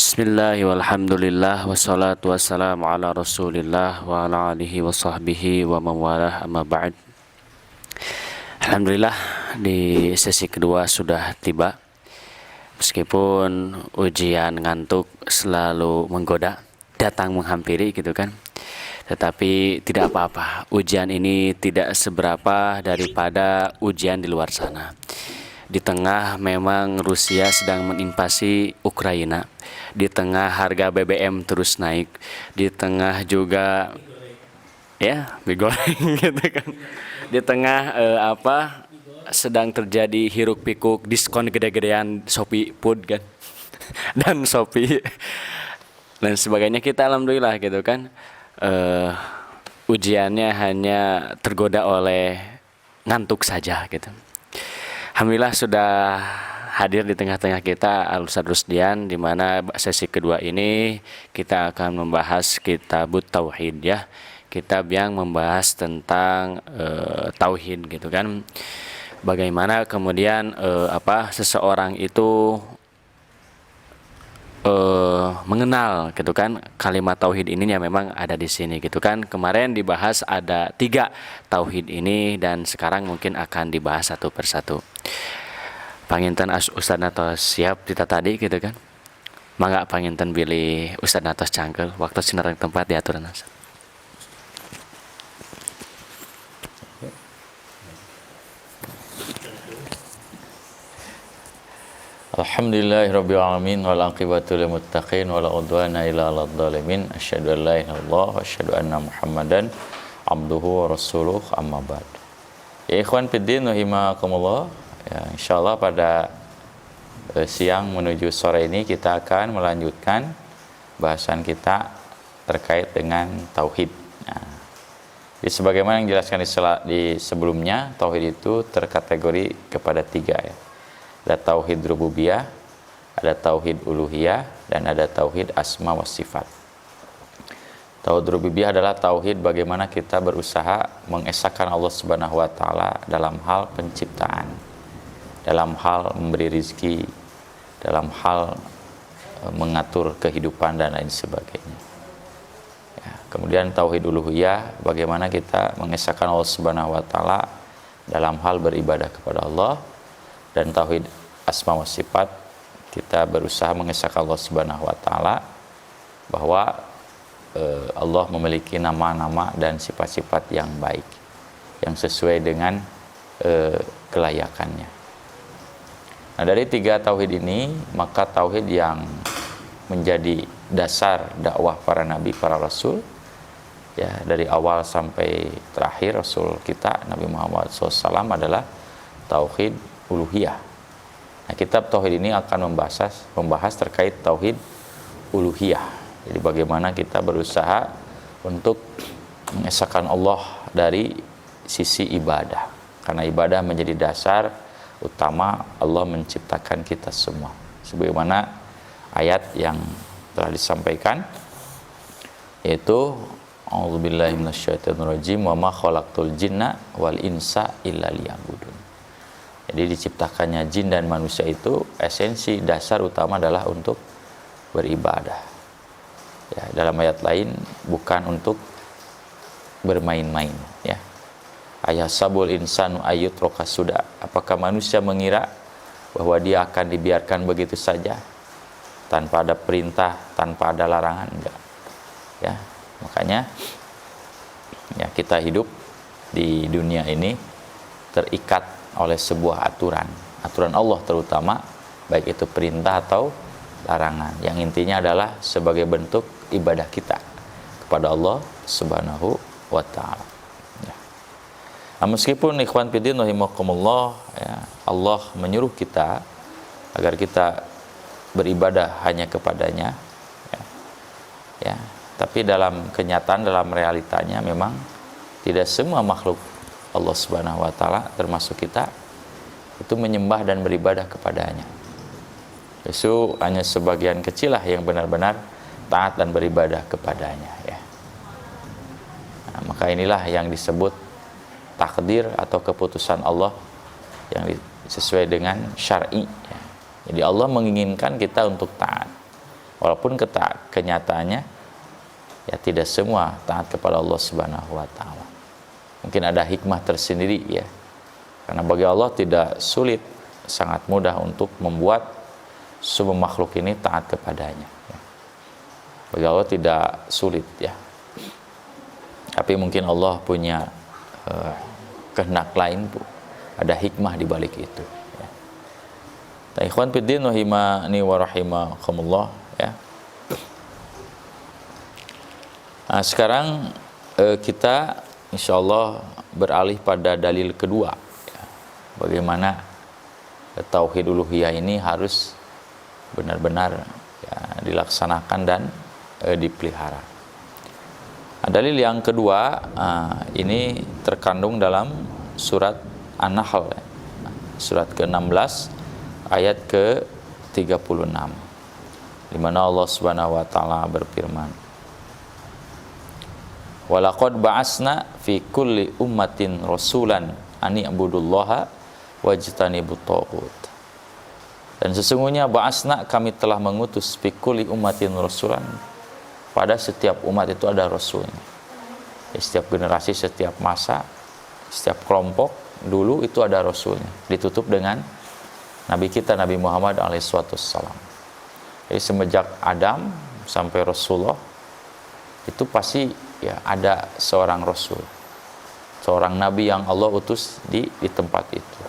Bismillah walhamdulillah wassalatu wassalamu ala rasulillah wa ala alihi wa sahbihi wa mawalah amma ba'd. Alhamdulillah di sesi kedua sudah tiba. Meskipun ujian ngantuk selalu menggoda, datang menghampiri gitu kan. Tetapi tidak apa-apa, ujian ini tidak seberapa daripada ujian di luar sana. Di tengah memang Rusia sedang menginvasi Ukraina, di tengah harga BBM terus naik, di tengah juga ya mie goreng gitu kan, di tengah sedang terjadi hiruk pikuk diskon gede-gedean Shopee Food kan dan Shopee dan sebagainya, kita alhamdulillah gitu kan, ujiannya hanya tergoda oleh ngantuk saja gitu. Alhamdulillah sudah hadir di tengah-tengah kita Al-Ustaz Rusdian, di mana sesi kedua ini kita akan membahas kitab Tauhid ya. Kitab yang membahas tentang tauhid gitu kan. Bagaimana kemudian seseorang itu mengenal gitu kan kalimat tauhid ini yang memang ada di sini gitu kan. Kemarin dibahas ada 3 tauhid ini dan sekarang mungkin akan dibahas satu persatu. Panginten Ustaz Natos siap kita tadi gitu kan. Mangga panginten pilih Ustaz Natos cangkel waktu sinareng tempat diaturan. Alhamdulillahirabbil alamin wal aqibatu lil muttaqin wala udwana illa 'alal zalimin. Asyhadu an la ilaha illallah wa asyhadu anna Muhammadan abduhu wa rasuluh, amma ba'd. Ya ikhwan fiddin rahimakumullah. Ya, insyaallah pada siang menuju sore ini kita akan melanjutkan bahasan kita terkait dengan tauhid. Nah, sebagaimana yang dijelaskan di sebelumnya, tauhid itu terkategori kepada 3 ya. Ada tauhid rububiyah, ada tauhid uluhiyah, dan ada tauhid asma wa sifat. Tauhid rububiyah adalah tauhid bagaimana kita berusaha mengesahkan Allah Subhanahu wa taala dalam hal penciptaan, dalam hal memberi rizki, dalam hal mengatur kehidupan dan lain sebagainya. Ya, kemudian tauhid uluhiyah, bagaimana kita mengesahkan Allah Subhanahu wa taala dalam hal beribadah kepada Allah. Dan tauhid asma wa sifat, kita berusaha mengesahkan Allah Subhanahu wa taala bahwa Allah memiliki nama-nama dan sifat-sifat yang baik yang sesuai dengan kelayakannya. Nah, dari 3 tauhid ini, maka tauhid yang menjadi dasar dakwah para nabi, para rasul ya, dari awal sampai terakhir rasul kita Nabi Muhammad SAW adalah tauhid uluhiyah. Nah, kitab tauhid ini akan membahas terkait tauhid uluhiyah. Jadi bagaimana kita berusaha untuk mengesahkan Allah dari sisi ibadah. Karena ibadah menjadi dasar utama Allah menciptakan kita semua. Sebagaimana ayat yang telah disampaikan, yaitu a'udzubillahi minasyaitonirrajim wa ma khalaqtul jinna wal insa illa liya'budun. Jadi diciptakannya jin dan manusia itu esensi dasar utama adalah untuk beribadah. Ya, dalam ayat lain bukan untuk bermain-main ya. Ayasabul insanu ayyutraka suda. Apakah manusia mengira bahwa dia akan dibiarkan begitu saja tanpa ada perintah, tanpa ada larangan? Enggak. Ya, makanya ya kita hidup di dunia ini terikat oleh sebuah aturan Allah terutama, baik itu perintah atau larangan, yang intinya adalah sebagai bentuk ibadah kita kepada Allah Subhanahu wa taala ya. Nah, meskipun ikhwan fillah rahimakumullah ya, Allah menyuruh kita agar kita beribadah hanya kepadanya ya, tapi dalam kenyataan, dalam realitanya memang tidak semua makhluk Allah Subhanahu wa taala termasuk kita itu menyembah dan beribadah kepadanya. Justru hanya sebagian kecil lah yang benar-benar taat dan beribadah kepadanya ya. Nah, maka inilah yang disebut takdir atau keputusan Allah yang sesuai dengan syar'i ya. Jadi Allah menginginkan kita untuk taat. Walaupun kenyataannya ya tidak semua taat kepada Allah Subhanahu wa taala. Mungkin ada hikmah tersendiri ya. Karena bagi Allah tidak sulit, sangat mudah untuk membuat semua makhluk ini taat kepadanya. Bagi Allah tidak sulit ya. Tapi mungkin Allah punya kehendak lain, ada hikmah di balik itu. Ya. Ikhwan fiddin rahimani wa rahimakumullah ya. Nah, sekarang kita insyaallah beralih pada dalil kedua. Ya. Bagaimana tauhid uluhiyah ini harus benar-benar ya, dilaksanakan dan dipelihara. Nah, dalil yang kedua ini terkandung dalam surat An-Nahl ya. Surat ke-16 ayat ke-36 di mana Allah Subhanahu wa taala berfirman, "Walaqad ba'asna fi kulli ummatin rasulan an i'budullaha wajtanibut taghut." Dan sesungguhnya ba'asna, kami telah mengutus fi kulli ummatin rasulan, pada setiap umat itu ada rasulnya. Ya, setiap generasi, setiap masa, setiap kelompok dulu itu ada rasulnya. Ditutup dengan Nabi kita Nabi Muhammad alaihissalam. Jadi semenjak Adam sampai Rasulullah itu pasti ya ada seorang rasul, seorang nabi yang Allah utus di tempat itu.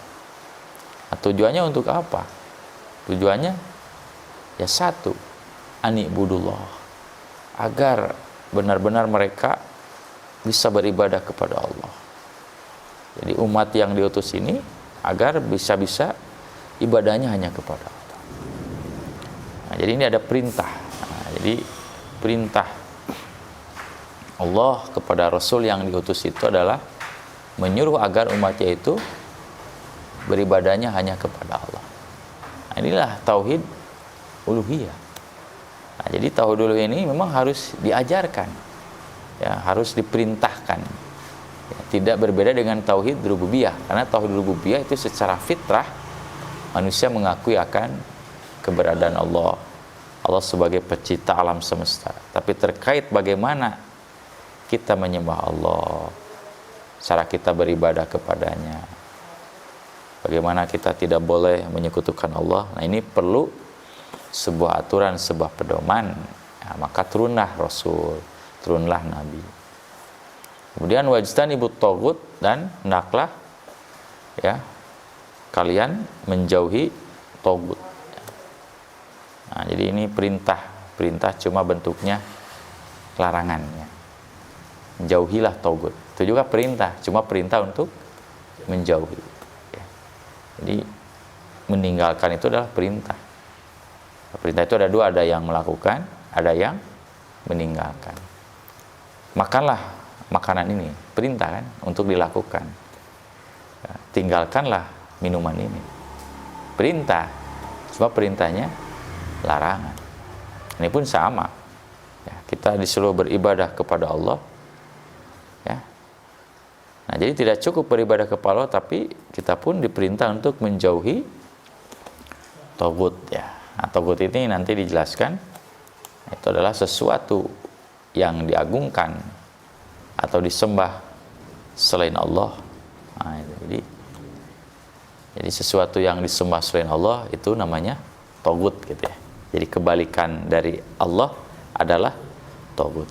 Nah, tujuannya untuk apa? Tujuannya ya satu, anibudullah, agar benar-benar mereka bisa beribadah kepada Allah. Jadi umat yang diutus ini agar bisa-bisa ibadahnya hanya kepada Allah. Nah, jadi ini ada perintah. Nah, jadi perintah Allah kepada Rasul yang diutus itu adalah menyuruh agar umatnya itu beribadahnya hanya kepada Allah. Nah, inilah tauhid uluhiyah. Nah, jadi tauhid uluhiyah ini memang harus diajarkan, ya, harus diperintahkan. Ya, tidak berbeda dengan tauhid rububiyah, karena tauhid rububiyah itu secara fitrah manusia mengakui akan keberadaan Allah, Allah sebagai pencipta alam semesta. Tapi terkait bagaimana kita menyembah Allah, cara kita beribadah kepadanya, bagaimana kita tidak boleh menyekutukan Allah, nah ini perlu sebuah aturan, sebuah pedoman. Ya, maka turunlah Rasul, turunlah Nabi. Kemudian wajtanibut taghut, dan hendaklah ya kalian menjauhi taghut. Nah, jadi ini perintah cuma bentuknya larangan ya. Jauhilah taghut. Itu juga perintah, cuma perintah untuk menjauhi. Ya. Jadi meninggalkan itu adalah perintah. Perintah itu ada dua, ada yang melakukan, ada yang meninggalkan. Makanlah makanan ini, perintah kan untuk dilakukan. Ya, tinggalkanlah minuman ini, perintah, cuma perintahnya larangan. Ini pun sama. Ya, kita disuruh beribadah kepada Allah. Ya. Nah, jadi tidak cukup beribadah kepada Allah, tapi kita pun diperintah untuk menjauhi taghut ya. Nah, taghut ini nanti dijelaskan itu adalah sesuatu yang diagungkan atau disembah selain Allah. Nah, itu. Jadi sesuatu yang disembah selain Allah itu namanya taghut gitu ya. Jadi kebalikan dari Allah adalah taghut.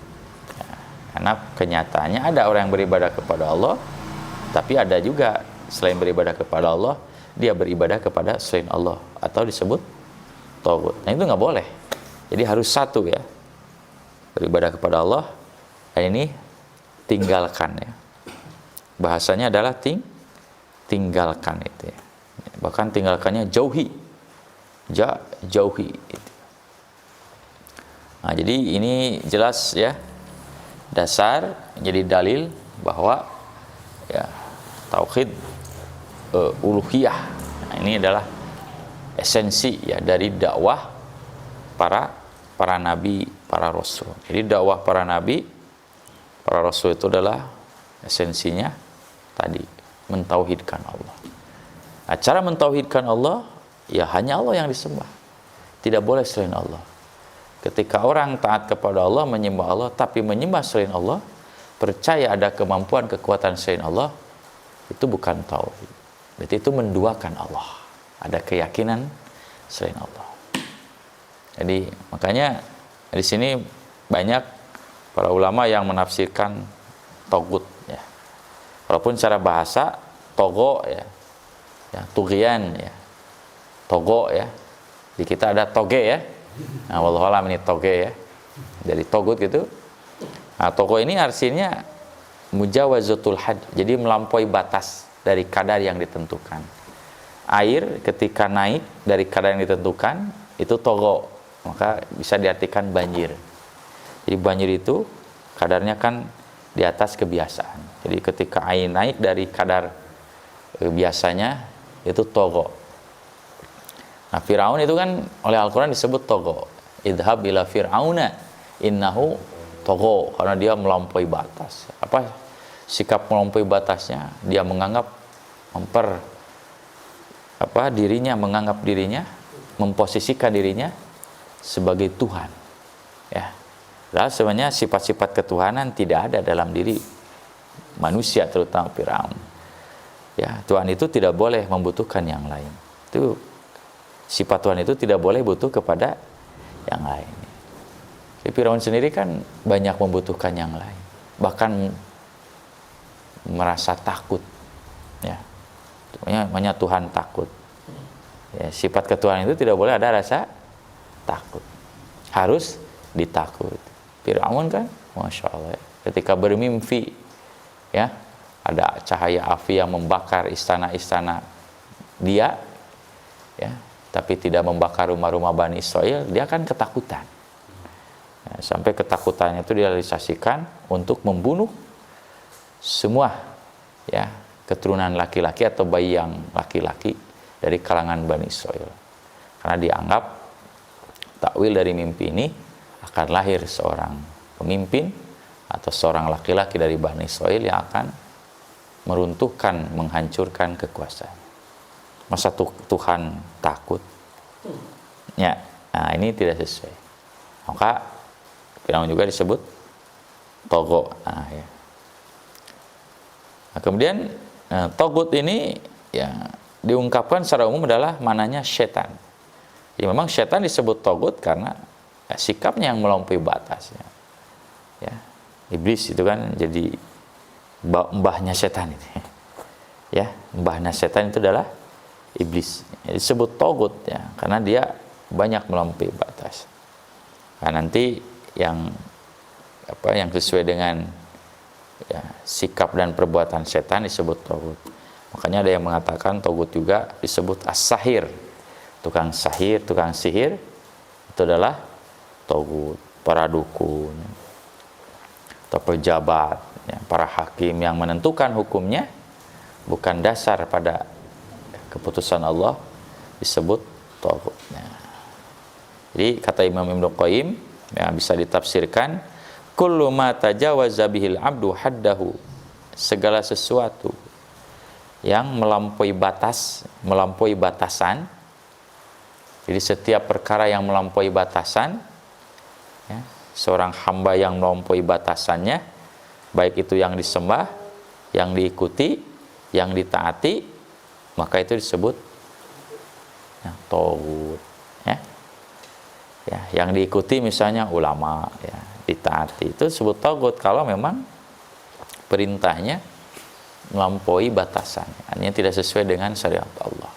Ya, karena kenyataannya ada orang yang beribadah kepada Allah, tapi ada juga selain beribadah kepada Allah, dia beribadah kepada selain Allah atau disebut taghut. Nah, itu nggak boleh. Jadi harus satu ya. Beribadah kepada Allah, dan ini tinggalkan ya. Bahasanya adalah tinggalkan itu ya. Bahkan tinggalkannya jauhi. Jauhi itu. Nah, jadi ini jelas ya, dasar jadi dalil bahwa ya tauhid uluhiyah. Nah, ini adalah esensi ya dari dakwah para nabi, para rasul. Jadi dakwah para nabi, para rasul itu adalah esensinya tadi mentauhidkan Allah. Nah, cara mentauhidkan Allah ya hanya Allah yang disembah. Tidak boleh selain Allah. Ketika orang taat kepada Allah, menyembah Allah, tapi menyembah selain Allah, percaya ada kemampuan, kekuatan selain Allah, itu bukan tauhid. Berarti itu menduakan Allah. Ada keyakinan selain Allah. Jadi makanya di sini banyak para ulama yang menafsirkan togut, ya. Walaupun secara bahasa togo, ya, tugian, ya, togo, ya. Di kita ada toge, ya. Nah, wallahualam ini toge, ya. Dari togut gitu. Nah, togo ini artinya mujawazatul had, jadi melampaui batas dari kadar yang ditentukan. Air ketika naik dari kadar yang ditentukan itu togo, maka bisa diartikan banjir. Jadi banjir itu kadarnya kan di atas kebiasaan. Jadi ketika air naik dari kadar biasanya itu togo. Nah, Firaun itu kan oleh Al-Quran disebut togo. Idhab ila fir'auna innahu togo, karena dia melampaui batas. Apa sikap melampaui batasnya? Dia menganggap menganggap dirinya, memposisikan dirinya sebagai Tuhan. Ya. Padahal sebenarnya sifat-sifat ketuhanan tidak ada dalam diri manusia, terutama Firaun. Ya, Tuhan itu tidak boleh membutuhkan yang lain. Itu sifat Tuhan itu tidak boleh butuh kepada yang lain. Jadi Firaun sendiri kan banyak membutuhkan yang lain, bahkan merasa takut. Ya, namanya Tuhan takut. Ya, sifat ketuhanan itu tidak boleh ada rasa takut, harus ditakut. Firaun kan, masya Allah, ya, ketika bermimpi, ya, ada cahaya api yang membakar istana-istana dia, ya, tapi tidak membakar rumah-rumah Bani Israel, dia kan ketakutan. Ya, sampai ketakutannya itu direalisasikan untuk membunuh semua, ya, keturunan laki-laki atau bayi yang laki-laki dari kalangan Bani Israel. Karena dianggap takwil dari mimpi ini akan lahir seorang pemimpin atau seorang laki-laki dari Bani Israel yang akan meruntuhkan, menghancurkan kekuasaan. Masa Tuhan takut? Ya, nah ini tidak sesuai. Maka Firaun juga disebut togo. Nah, ya. Nah, kemudian togut ini ya diungkapkan secara umum adalah mananya setan. Ya, memang setan disebut togut karena ya, sikapnya yang melampaui batas. Ya, iblis itu kan jadi mbahnya setan itu. Ya, mbahnya setan itu adalah iblis. Ya, disebut togut ya karena dia banyak melampaui batas. Nah, nanti yang sesuai dengan ya, sikap dan perbuatan setan disebut togut. Makanya ada yang mengatakan togut juga disebut as-sahir. Tukang sahir, tukang sihir itu adalah togut. Para dukun atau pejabat, ya, para hakim yang menentukan hukumnya bukan dasar pada keputusan Allah disebut togut. Nah, jadi kata Imam Ibnu Qayyim ya, bisa ditafsirkan kullu ma tajawaza bihil abdu haddahu, segala sesuatu yang melampaui batas, melampaui batasan. Jadi setiap perkara yang melampaui batasan, ya, seorang hamba yang melampaui batasannya, baik itu yang disembah, yang diikuti, yang ditaati, maka itu disebut ya, togut. Ya. Ya, yang diikuti misalnya ulama, ya, ditaati, itu disebut togut kalau memang perintahnya melampaui batasan, artinya tidak sesuai dengan syariat Allah.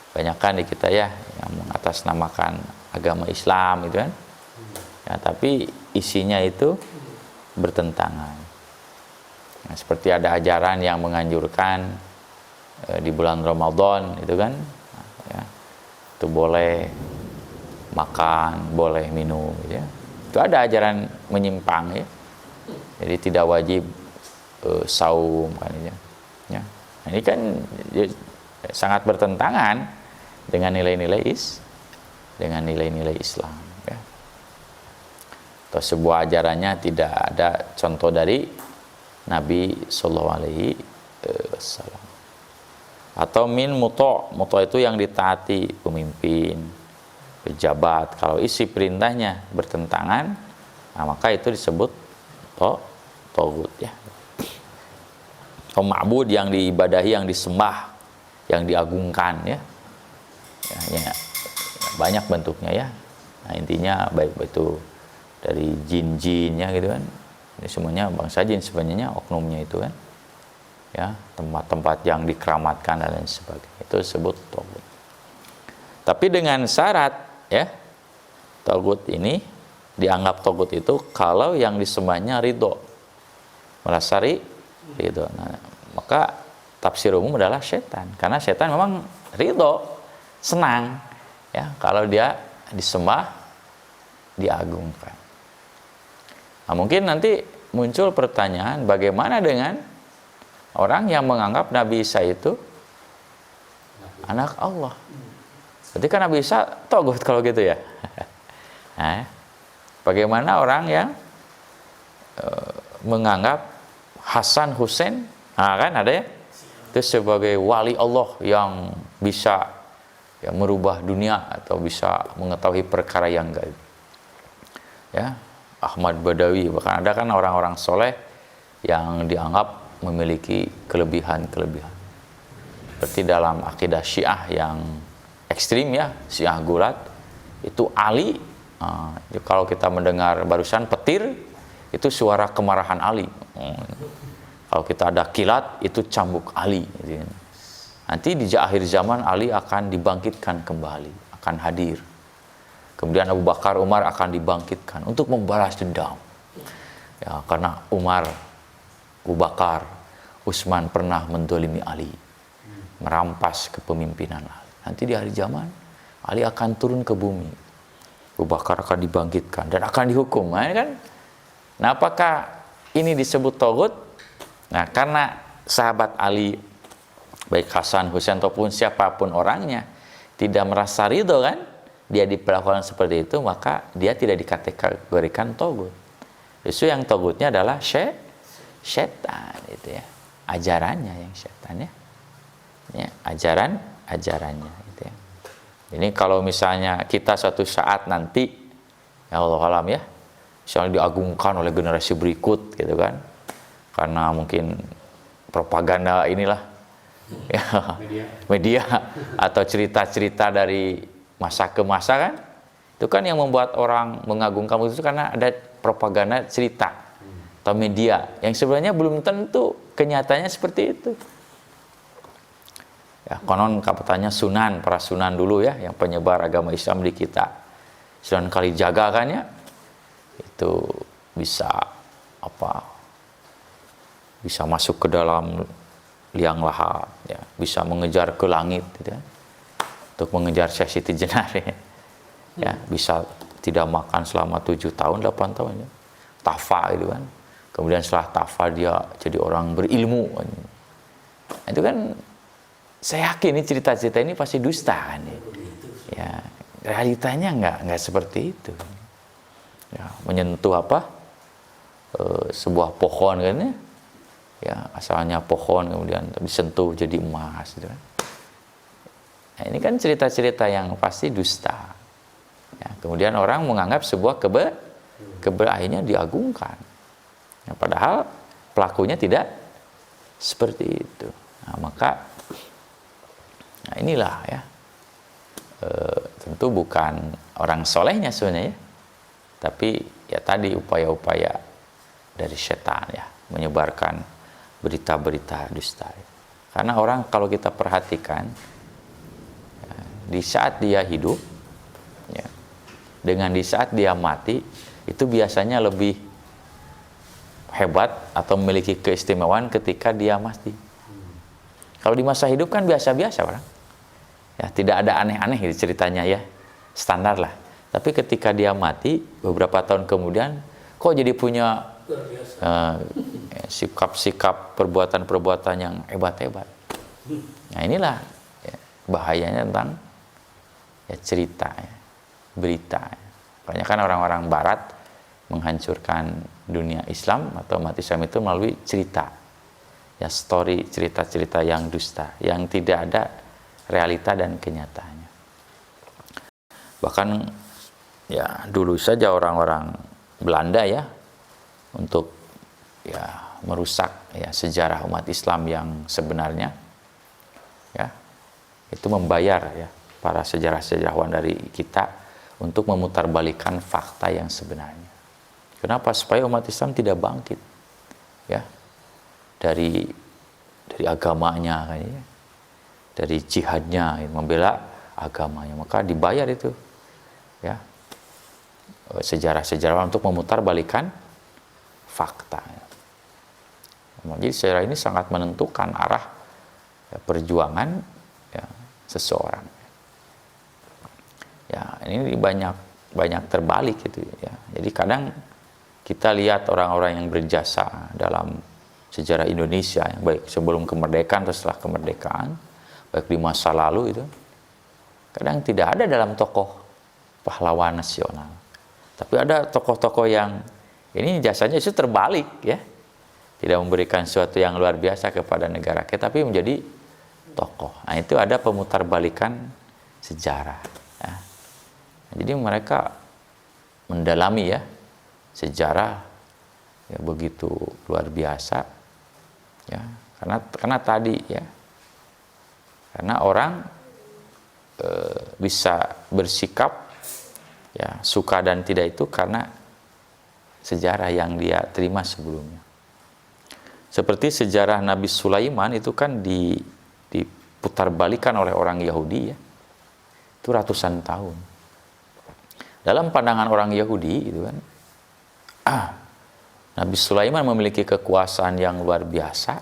Banyakkan di kita ya yang mengatasnamakan agama Islam gitu kan. Ya, tapi isinya itu bertentangan. Nah, seperti ada ajaran yang menganjurkan di bulan Ramadan itu kan, ya, itu boleh makan, boleh minum, gitu ya. Itu ada ajaran menyimpang ya. Jadi tidak wajib saum kan ya. Ya. Nah, ini kan ya, sangat bertentangan dengan nilai-nilai Islam ya. Atau sebuah ajarannya tidak ada contoh dari Nabi sallallahu alaihi wasallam. Atau min muto' itu yang ditaati pemimpin, pejabat. Kalau isi perintahnya bertentangan, nah maka itu disebut tagut ya. Atau ma'bud, yang diibadahi, yang disembah, yang diagungkan ya. Ya, banyak bentuknya ya. Nah, intinya baik itu dari jin-jinnya gitu kan. Ini semuanya bangsa jin sebenarnya oknumnya itu kan. Ya, tempat-tempat yang dikeramatkan dan lain sebagainya. Itu disebut tagut. Tapi dengan syarat ya. Tagut ini dianggap tagut itu kalau yang disembahnya ridho. Merasa ridho. Nah, maka tafsir umum adalah setan, karena setan memang ridho, senang ya kalau dia disembah, diagungkan. Nah, mungkin nanti muncul pertanyaan, bagaimana dengan orang yang menganggap Nabi Isa itu anak Allah? Berarti kan Nabi Isa tagut kalau gitu ya. Nah, bagaimana orang yang menganggap Hasan Hussein, nah kan ada ya, itu sebagai wali Allah yang bisa ya merubah dunia atau bisa mengetahui perkara yang gaib. Ya, Ahmad Badawi, bahkan ada kan orang-orang soleh yang dianggap memiliki kelebihan-kelebihan. Seperti dalam akidah Syiah yang ekstrim ya, Syiah gulat, itu Ali. Kalau kita mendengar barusan petir, itu suara kemarahan Ali. Kalau kita ada kilat, itu cambuk Ali. Nanti di akhir zaman Ali akan dibangkitkan kembali, akan hadir. Kemudian Abu Bakar, Umar akan dibangkitkan untuk membalas dendam. Ya, karena Umar, Abu Bakar, Utsman pernah mendolimi Ali, merampas kepemimpinan Ali. Nanti di akhir zaman, Ali akan turun ke bumi. Abu Bakar akan dibangkitkan dan akan dihukum. Nah, kan? Nah, apakah ini disebut tagut? Nah, karena sahabat Ali, baik Hasan, Husain ataupun siapapun orangnya, tidak merasa ridho kan, dia diperlakukan seperti itu, maka dia tidak dikategorikan tagut. Justru yang tagutnya adalah setan, itu ya, ajarannya yang setan ya, ajarannya gitu ya. Ini kalau misalnya kita suatu saat nanti, ya Allah alam ya, misalnya diagungkan oleh generasi berikut gitu kan, karena mungkin propaganda inilah ya, media atau cerita-cerita dari masa ke masa kan, itu kan yang membuat orang mengagungkan itu karena ada propaganda cerita atau media yang sebenarnya belum tentu kenyataannya seperti itu ya. Konon katanya Sunan, para Sunan dulu ya, yang penyebar agama Islam di kita, Sunan Kalijaga kan ya, itu bisa bisa masuk ke dalam liang lahat ya, bisa mengejar ke langit gitu ya, untuk mengejar Syekh Siti Jenar ya, bisa tidak makan selama 7 tahun 8 tahun ya, tafa gitu kan. Kemudian setelah tafa dia jadi orang berilmu. Nah, itu kan saya yakin ini cerita-cerita ini pasti dusta kan ya. Ya, realitanya nggak seperti itu. Ya, menyentuh sebuah pohon kan ya. Ya, asalnya pohon kemudian disentuh jadi emas gitu kan. Nah, ini kan cerita-cerita yang pasti dusta. Ya, kemudian orang menganggap sebuah akhirnya diagungkan. Ya, padahal pelakunya tidak seperti itu. Nah, maka inilah ya, tentu bukan orang solehnya sebenarnya, tapi ya tadi upaya-upaya dari setan ya, menyebarkan berita-berita dusta. Karena orang kalau kita perhatikan ya, di saat dia hidup ya, dengan di saat dia mati, itu biasanya lebih hebat atau memiliki keistimewaan ketika dia mati. Kalau di masa hidup kan biasa-biasa orang ya, tidak ada aneh-aneh gitu ceritanya ya, standar lah. Tapi ketika dia mati beberapa tahun kemudian, kok jadi punya sikap-sikap, perbuatan-perbuatan yang hebat-hebat. Nah, inilah ya, bahayanya tentang ya, cerita ya, berita ya. Banyak kan orang-orang barat menghancurkan dunia Islam atau umat Islam itu melalui cerita ya, story, cerita-cerita yang dusta, yang tidak ada realita dan kenyataannya. Bahkan ya dulu saja orang-orang Belanda ya untuk ya merusak ya sejarah umat Islam yang sebenarnya, ya itu membayar ya para sejarawan dari kita untuk memutarbalikkan fakta yang sebenarnya. Kenapa? Supaya umat Islam tidak bangkit ya dari agamanya, ya, dari jihadnya, membela agamanya. Maka dibayar itu ya sejarawan untuk memutarbalikkan fakta. Jadi sejarah ini sangat menentukan arah ya, perjuangan ya, seseorang. Ya ini banyak terbalik gitu ya. Jadi kadang kita lihat orang-orang yang berjasa dalam sejarah Indonesia, yang baik sebelum kemerdekaan atau setelah kemerdekaan, baik di masa lalu itu, kadang tidak ada dalam tokoh pahlawan nasional. Tapi ada tokoh-tokoh yang ini jasanya itu terbalik ya, tidak memberikan sesuatu yang luar biasa kepada negara kita, tapi menjadi tokoh. Nah itu ada pemutarbalikan sejarah. Ya. Jadi mereka mendalami ya sejarah ya begitu luar biasa ya, karena tadi ya, karena orang bisa bersikap ya suka dan tidak itu karena sejarah yang dia terima sebelumnya. Seperti sejarah Nabi Sulaiman itu kan diputarbalikan oleh orang Yahudi ya, itu ratusan tahun. Dalam pandangan orang Yahudi itu kan, Nabi Sulaiman memiliki kekuasaan yang luar biasa,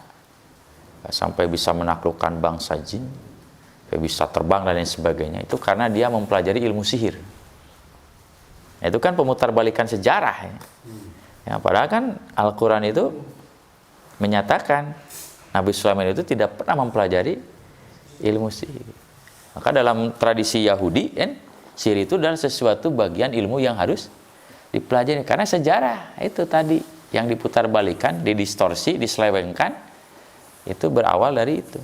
sampai bisa menaklukkan bangsa jin, sampai bisa terbang dan lain sebagainya. Itu karena dia mempelajari ilmu sihir. Nah, itu kan pemutarbalikan sejarah ya. Ya, padahal kan Al-Quran itu menyatakan Nabi Sulaiman itu tidak pernah mempelajari ilmu sihir. Maka dalam tradisi Yahudi kan, sihir itu adalah sesuatu bagian ilmu yang harus dipelajari. Karena sejarah itu tadi yang diputarbalikan, didistorsi, diselewengkan, itu berawal dari itu.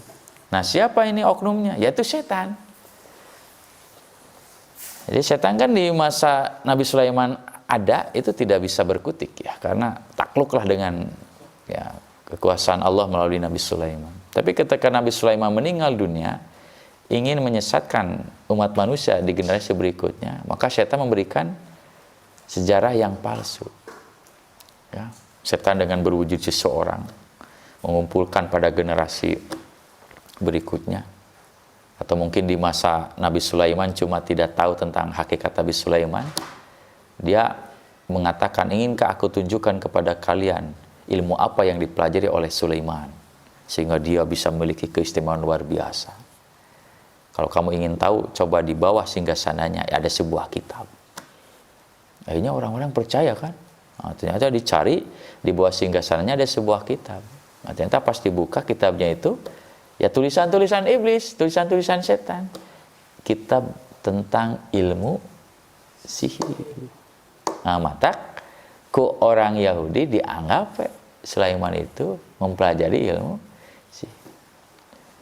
Nah siapa ini oknumnya? Yaitu setan. Jadi setan kan di masa Nabi Sulaiman ada, itu tidak bisa berkutik ya, karena takluklah dengan ya kekuasaan Allah melalui Nabi Sulaiman. Tapi ketika Nabi Sulaiman meninggal dunia, ingin menyesatkan umat manusia di generasi berikutnya, maka setan memberikan sejarah yang palsu. Ya, setan dengan berwujud seseorang mengumpulkan pada generasi berikutnya. Atau mungkin di masa Nabi Sulaiman cuma tidak tahu tentang hakikat Nabi Sulaiman, dia mengatakan, inginkah aku tunjukkan kepada kalian ilmu apa yang dipelajari oleh Sulaiman, sehingga dia bisa memiliki keistimewaan luar biasa. Kalau kamu ingin tahu, coba di bawah singgasananya ada sebuah kitab. Akhirnya orang-orang percaya kan. Nah, ternyata dicari di bawah singgasananya ada sebuah kitab. Nah, ternyata pas dibuka kitabnya itu ya tulisan-tulisan iblis, tulisan-tulisan setan. Kitab tentang ilmu sihir. Nah, maka orang Yahudi dianggap Sulaiman itu mempelajari ilmu sihir.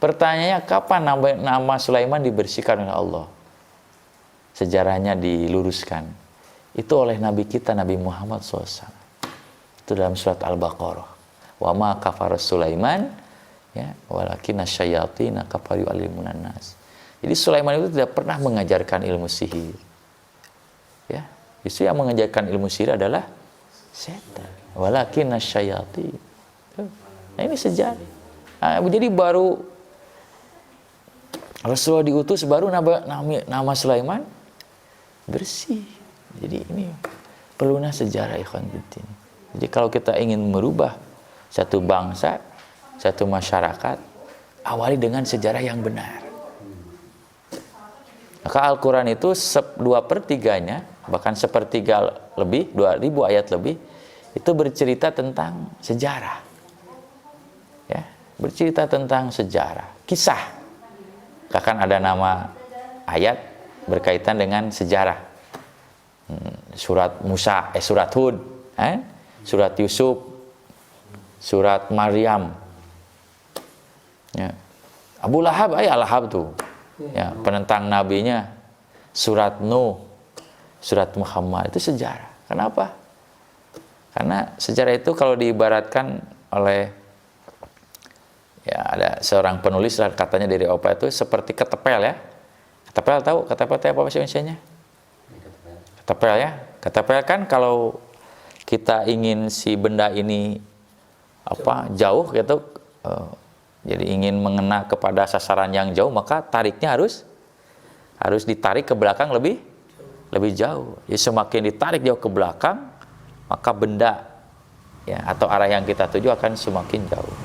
Pertanyaannya, kapan nama Sulaiman dibersihkan oleh Allah? Sejarahnya diluruskan. Itu oleh Nabi kita, Nabi Muhammad SAW. Itu dalam surat Al-Baqarah. Wa ma kafara Sulaiman ya walakinna syayatina kafaru yu'allimuna nas. Jadi Sulaiman itu tidak pernah mengajarkan ilmu sihir. Ya, justru yang mengajarkan ilmu sihir adalah setan. Walakinna syayatin. Nah, ini sejarah. Nah, jadi baru Rasulullah diutus, baru nama Sulaiman bersih. Jadi ini pelunas sejarah, ikhwan fillah. Jadi kalau kita ingin merubah satu bangsa, satu masyarakat, awali dengan sejarah yang benar. Maka Al-Quran itu 2/3-nya, bahkan 1/3 lebih, 2000 ayat lebih, itu bercerita tentang sejarah. Ya, bercerita tentang sejarah, kisah. Bahkan ada nama ayat berkaitan dengan sejarah. Surat Musa, surat Hud, surat Yusuf, surat Maryam. Ya. Abu Lahab, Lahab tuh. Ya, penentang nabinya. surat Nuh, surat Muhammad, itu sejarah. Kenapa? Karena sejarah itu kalau diibaratkan oleh, ya ada seorang penulis katanya dari Eropa itu seperti ketepel ya. Ketepel tahu? Ketepel itu apa bahasa Indonesianya? Ketepel ya. Ketepel kan kalau kita ingin si benda ini jauh gitu, jadi ingin mengena kepada sasaran yang jauh, maka tariknya harus ditarik ke belakang lebih jauh. Jadi semakin ditarik jauh ke belakang, maka benda ya atau arah yang kita tuju akan semakin jauh.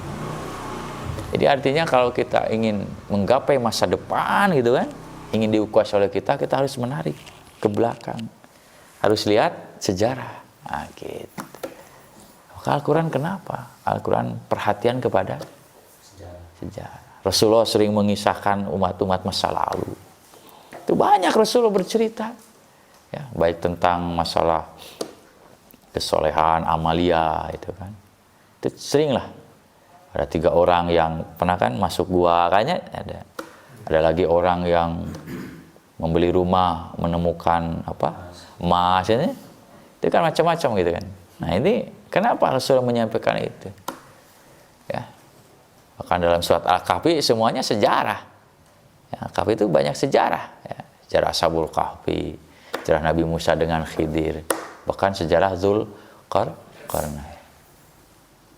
Jadi artinya kalau kita ingin menggapai masa depan gitu kan, ingin dikuasai oleh kita harus menarik ke belakang. Harus lihat sejarah. Nah, gitu. Maka Al-Quran kenapa? Al-Quran perhatian kepada sejarah. Rasulullah sering mengisahkan umat-umat masa lalu. Itu banyak Rasulullah bercerita. Ya, baik tentang masalah kesolehan, amalia, itu kan. Itu sering lah. Ada 3 orang yang pernah kan masuk gua, kayaknya ada lagi orang yang membeli rumah, menemukan emas, itu kan macam-macam gitu kan. Nah ini kenapa Rasulullah menyampaikan itu? Ya, bahkan dalam surat Al-Kahfi semuanya sejarah. Ya, Kahfi itu banyak sejarah. Ya, sejarah Ashabul Kahfi, sejarah Nabi Musa dengan Khidir, bahkan sejarah Dzulqarnain.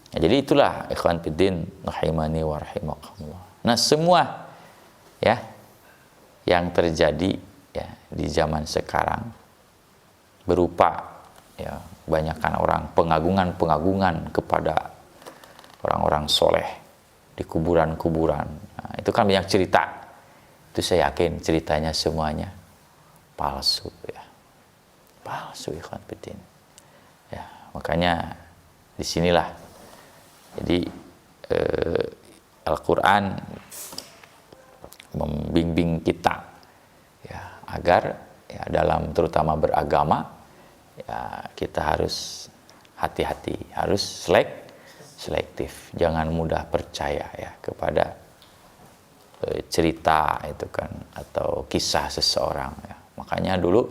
Ya, jadi itulah ikhwan fiddin rahimani wa rahimakumullah. Nah, semua ya yang terjadi ya di zaman sekarang berupa ya banyakkan orang pengagungan kepada orang-orang soleh di kuburan-kuburan. Nah, itu kan banyak cerita. Itu saya yakin ceritanya semuanya palsu ya. Palsu ikhwan fiddin. Ya, makanya disinilah jadi Al-Quran membimbing kita ya agar ya dalam terutama beragama ya kita harus hati-hati, harus selektif, jangan mudah percaya ya kepada cerita itu kan atau kisah seseorang ya. Makanya dulu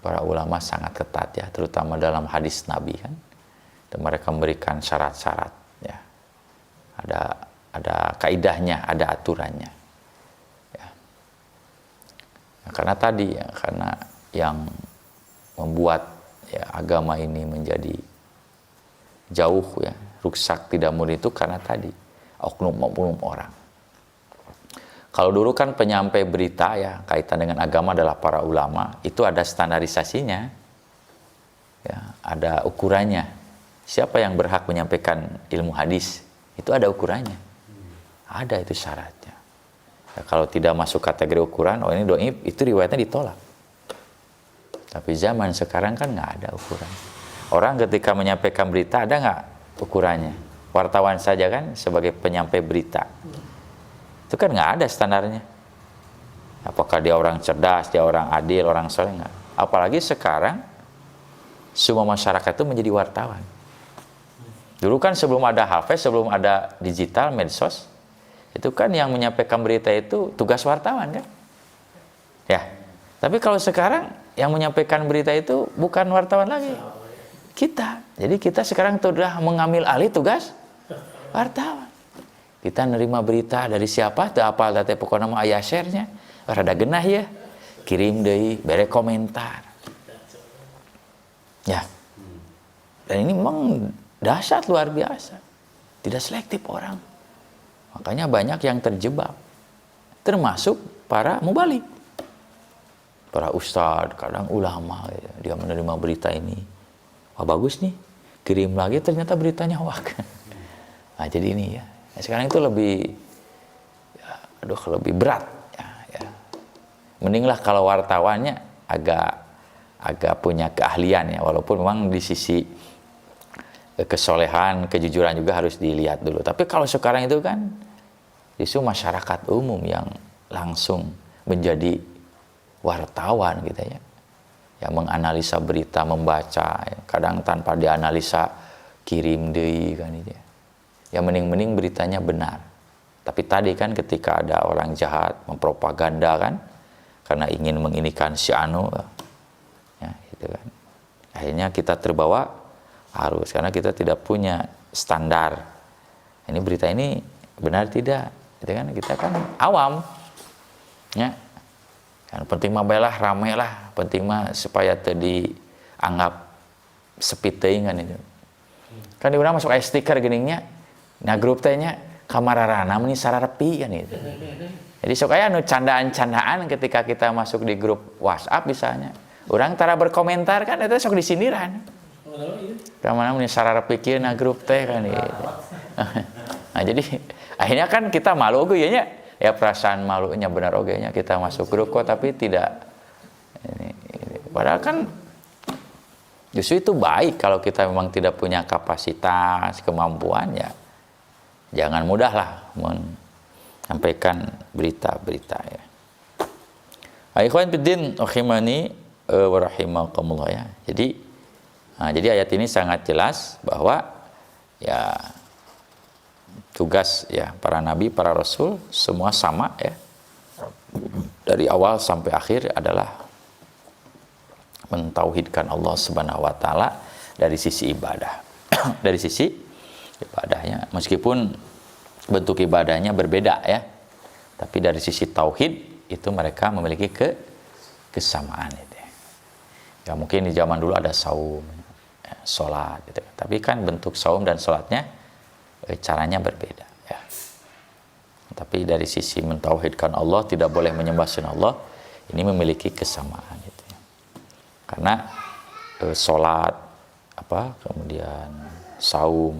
para ulama sangat ketat ya, terutama dalam hadis Nabi kan. Dan mereka memberikan syarat-syarat ya. Ada kaidahnya, ada aturannya. Ya. Nah, karena tadi ya, karena yang membuat ya agama ini menjadi jauh ya, rusak tidak murni itu karena tadi oknum-oknum orang. Kalau dulu kan penyampai berita ya kaitan dengan agama adalah para ulama, itu ada standarisasinya, ya, ada ukurannya. Siapa yang berhak menyampaikan ilmu hadis? Itu ada ukurannya, ada itu syaratnya. Ya, kalau tidak masuk kategori ukuran, oh ini dhaif, itu riwayatnya ditolak. Tapi zaman sekarang kan nggak ada ukuran. Orang ketika menyampaikan berita ada nggak ukurannya? Wartawan saja kan sebagai penyampai berita. Itu kan nggak ada standarnya. Apakah dia orang cerdas, dia orang adil, orang soleh, nggak. Apalagi sekarang semua masyarakat itu menjadi wartawan. Dulu kan sebelum ada HP, sebelum ada digital, medsos, itu kan yang menyampaikan berita itu tugas wartawan kan? Ya. Tapi kalau sekarang yang menyampaikan berita itu bukan wartawan lagi, kita. Jadi kita sekarang sudah mengambil alih tugas wartawan. Kita nerima berita dari siapa, teu apal teh pokona mah aya share-nya. Rada genah ya. Kirim deui, bere komentar. Ya. Dan ini memang dahsyat luar biasa. Tidak selektif orang. Makanya banyak yang terjebak. Termasuk para mubalik. Para ustadz, kadang ulama, ya, dia menerima berita ini. Wah bagus nih, kirim lagi ternyata beritanya hoax. Nah jadi ini ya. Nah, sekarang itu lebih berat. Ya. Mendinglah kalau wartawannya agak punya keahlian ya. Walaupun memang di sisi kesolehan, kejujuran juga harus dilihat dulu. Tapi kalau sekarang itu kan justru masyarakat umum yang langsung menjadi wartawan gitu ya. Yang menganalisa berita, membaca, ya. Kadang tanpa dianalisa kirim deui kan itu ya. Ya mending beritanya benar. Tapi tadi kan ketika ada orang jahat mempropaganda kan, karena ingin menginikan si anu, ya gitu kan. Akhirnya kita terbawa arus karena kita tidak punya standar. Ini berita ini benar tidak, gitu kan? Kita kan awam, ya. Yang penting mah belah rame lah, penting mah supaya tadi anggap sepi teuing kan itu. Kan di urang masuk aya stiker geningnya. Nah grup teh nya kamararana meni sararepi kan itu. Jadi sok aya anu candaan-candaan ketika kita masuk di grup WhatsApp misalnya. Urang tara berkomentar kan eta sok disindiran. Kamana meni sararepi kieu na grup teh kan itu. Nah jadi akhirnya kan kita malu oge ya, ya perasaan malunya benar oge nya kita masuk grup kok tapi tidak ini. Padahal kan justru itu baik kalau kita memang tidak punya kapasitas, kemampuan ya. Jangan mudahlah menyampaikan berita-berita ya. Ikhwan fiddin rahimani wa rahimakumullah ya. Jadi ayat ini sangat jelas bahwa ya tugas ya para nabi, para rasul semua sama ya. Dari awal sampai akhir adalah mentauhidkan Allah Subhanahu wa taala dari sisi ibadah. Dari sisi ibadahnya meskipun bentuk ibadahnya berbeda ya. Tapi dari sisi tauhid itu mereka memiliki kesamaan itu. Ya mungkin di zaman dulu ada saum, ya, salat gitu. Tapi kan bentuk saum dan salatnya caranya berbeda ya. Tapi dari sisi mentauhidkan Allah, tidak boleh menyembah selain Allah, ini memiliki kesamaan gitu. Karena sholat, kemudian saum,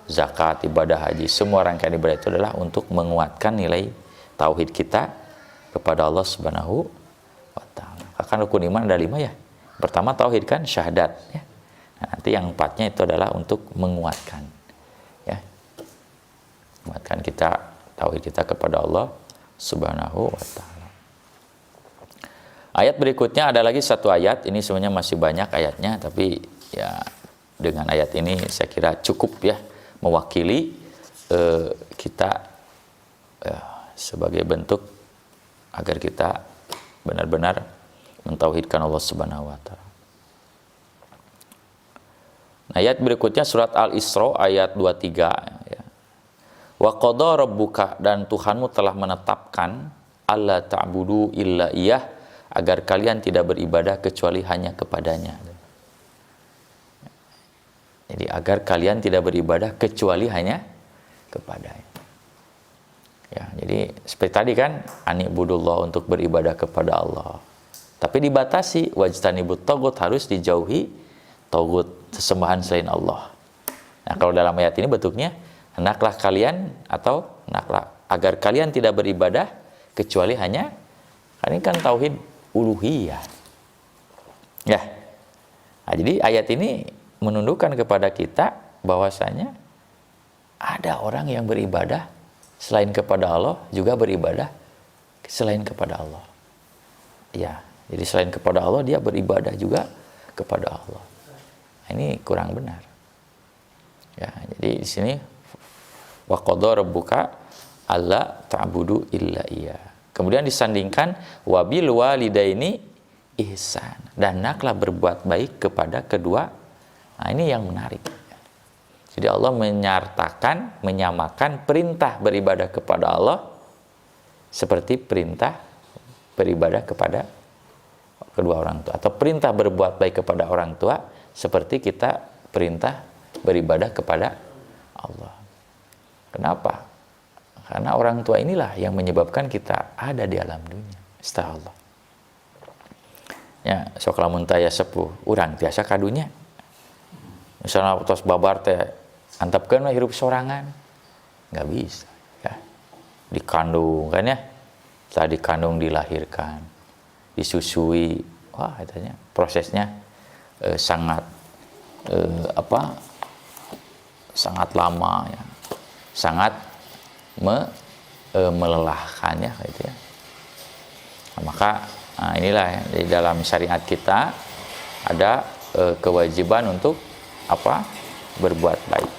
zakat, ibadah haji, semua rangkaian ibadah itu adalah untuk menguatkan nilai tauhid kita kepada Allah Subhanahu wa taala. Kan rukun iman ada 5 ya. Pertama tauhid kan syahadat ya. Nah, nanti yang 4-nya itu adalah untuk menguatkan ya. Menguatkan kita tauhid kita kepada Allah Subhanahu wa taala. Ayat berikutnya ada lagi satu ayat, ini sebenarnya masih banyak ayatnya, tapi ya dengan ayat ini saya kira cukup ya mewakili kita sebagai bentuk agar kita benar-benar mentauhidkan Allah Subhanahu wa taala. Nah, ayat berikutnya surat Al-Isra ayat 23 ya. Wa qada rabbuka, dan Tuhanmu telah menetapkan alla ta'budu illa iyyah, agar kalian tidak beribadah kecuali hanya kepadanya. Jadi agar kalian tidak beribadah kecuali hanya kepadanya. Ya, jadi seperti tadi kan anibudullah, untuk beribadah kepada Allah. Tapi dibatasi, wajtanibut tagut, harus dijauhi tagut, sesembahan selain Allah. Nah, kalau dalam ayat ini bentuknya hendaklah kalian atau hendaklah agar kalian tidak beribadah kecuali hanya, ini kan tauhid uluhiyah. Ya. Nah, jadi ayat ini menundukkan kepada kita bahwasanya ada orang yang beribadah selain kepada Allah, juga beribadah selain kepada Allah. Ya, jadi selain kepada Allah dia beribadah juga kepada Allah. Nah, ini kurang benar. Ya, jadi di sini wa qadha rabbuka alla ta'budu illa iyyah. Kemudian disandingkan wabil walidaini ihsan, dan hendaklah berbuat baik kepada kedua. Nah, ini yang menarik. Jadi Allah menyertakan, menyamakan perintah beribadah kepada Allah seperti perintah beribadah kepada kedua orang tua, atau perintah berbuat baik kepada orang tua seperti kita perintah beribadah kepada Allah. Kenapa? Karena orang tua inilah yang menyebabkan kita ada di alam dunia. Astagfirullah. Ya, sok lamun taya sepuh, urang tiasa kadunya. Misalnya tos babar teh antepkeun mah hirup sorangan. Enggak bisa, ya. Dikandung kan ya. Setelah dikandung dilahirkan, disusui. Wah, katanya prosesnya sangat sangat lama ya. Sangat melelahkan ya gitu ya. Nah, maka inilah ya, di dalam syariat kita ada kewajiban untuk berbuat baik